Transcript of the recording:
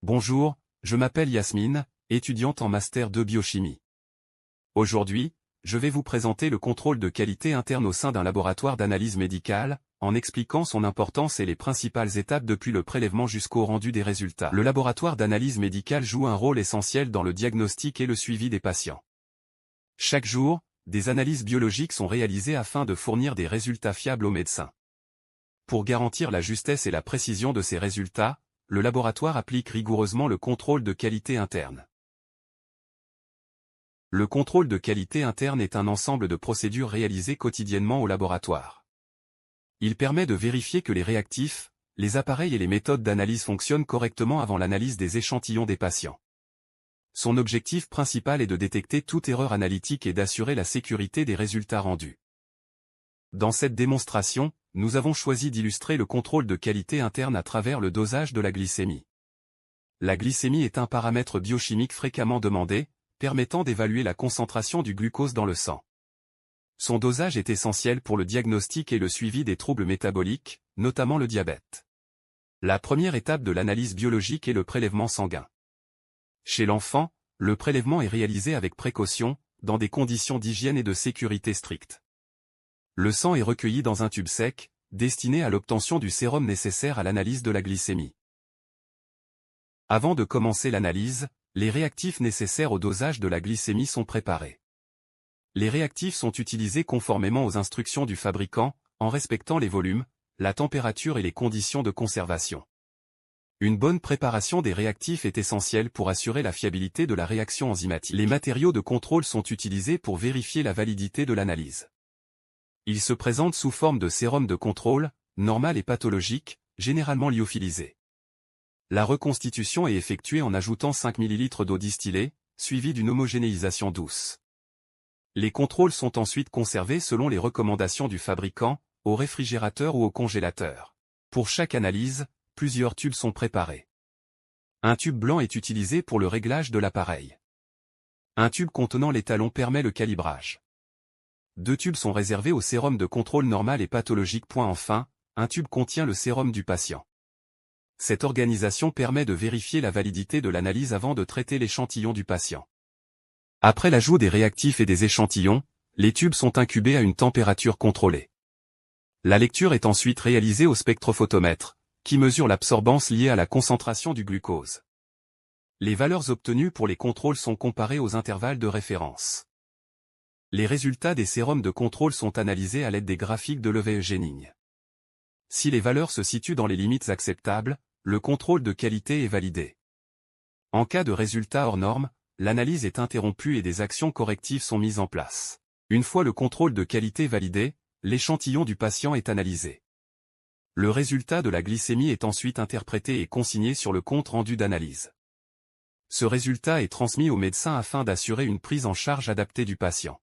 Bonjour, je m'appelle Yasmine, étudiante en Master 2 Biochimie. Aujourd'hui, je vais vous présenter le contrôle de qualité interne au sein d'un laboratoire d'analyse médicale, en expliquant son importance et les principales étapes depuis le prélèvement jusqu'au rendu des résultats. Le laboratoire d'analyse médicale joue un rôle essentiel dans le diagnostic et le suivi des patients. Chaque jour, des analyses biologiques sont réalisées afin de fournir des résultats fiables aux médecins. Pour garantir la justesse et la précision de ces résultats, le laboratoire applique rigoureusement le contrôle de qualité interne. Le contrôle de qualité interne est un ensemble de procédures réalisées quotidiennement au laboratoire. Il permet de vérifier que les réactifs, les appareils et les méthodes d'analyse fonctionnent correctement avant l'analyse des échantillons des patients. Son objectif principal est de détecter toute erreur analytique et d'assurer la sécurité des résultats rendus. Dans cette démonstration, nous avons choisi d'illustrer le contrôle de qualité interne à travers le dosage de la glycémie. La glycémie est un paramètre biochimique fréquemment demandé, permettant d'évaluer la concentration du glucose dans le sang. Son dosage est essentiel pour le diagnostic et le suivi des troubles métaboliques, notamment le diabète. La première étape de l'analyse biologique est le prélèvement sanguin. Chez l'enfant, le prélèvement est réalisé avec précaution, dans des conditions d'hygiène et de sécurité strictes. Le sang est recueilli dans un tube sec, destiné à l'obtention du sérum nécessaire à l'analyse de la glycémie. Avant de commencer l'analyse, les réactifs nécessaires au dosage de la glycémie sont préparés. Les réactifs sont utilisés conformément aux instructions du fabricant, en respectant les volumes, la température et les conditions de conservation. Une bonne préparation des réactifs est essentielle pour assurer la fiabilité de la réaction enzymatique. Les matériaux de contrôle sont utilisés pour vérifier la validité de l'analyse. Ils se présentent sous forme de sérum de contrôle, normal et pathologique, généralement lyophilisé. La reconstitution est effectuée en ajoutant 5 ml d'eau distillée, suivie d'une homogénéisation douce. Les contrôles sont ensuite conservés selon les recommandations du fabricant, au réfrigérateur ou au congélateur. Pour chaque analyse, plusieurs tubes sont préparés. Un tube blanc est utilisé pour le réglage de l'appareil. Un tube contenant l'étalon permet le calibrage. 2 tubes sont réservés au sérum de contrôle normal et pathologique. Enfin, un tube contient le sérum du patient. Cette organisation permet de vérifier la validité de l'analyse avant de traiter l'échantillon du patient. Après l'ajout des réactifs et des échantillons, les tubes sont incubés à une température contrôlée. La lecture est ensuite réalisée au spectrophotomètre, qui mesure l'absorbance liée à la concentration du glucose. Les valeurs obtenues pour les contrôles sont comparées aux intervalles de référence. Les résultats des sérums de contrôle sont analysés à l'aide des graphiques de Levy-Eugéning. Si les valeurs se situent dans les limites acceptables, le contrôle de qualité est validé. En cas de résultats hors normes, l'analyse est interrompue et des actions correctives sont mises en place. Une fois le contrôle de qualité validé, l'échantillon du patient est analysé. Le résultat de la glycémie est ensuite interprété et consigné sur le compte rendu d'analyse. Ce résultat est transmis au médecin afin d'assurer une prise en charge adaptée du patient.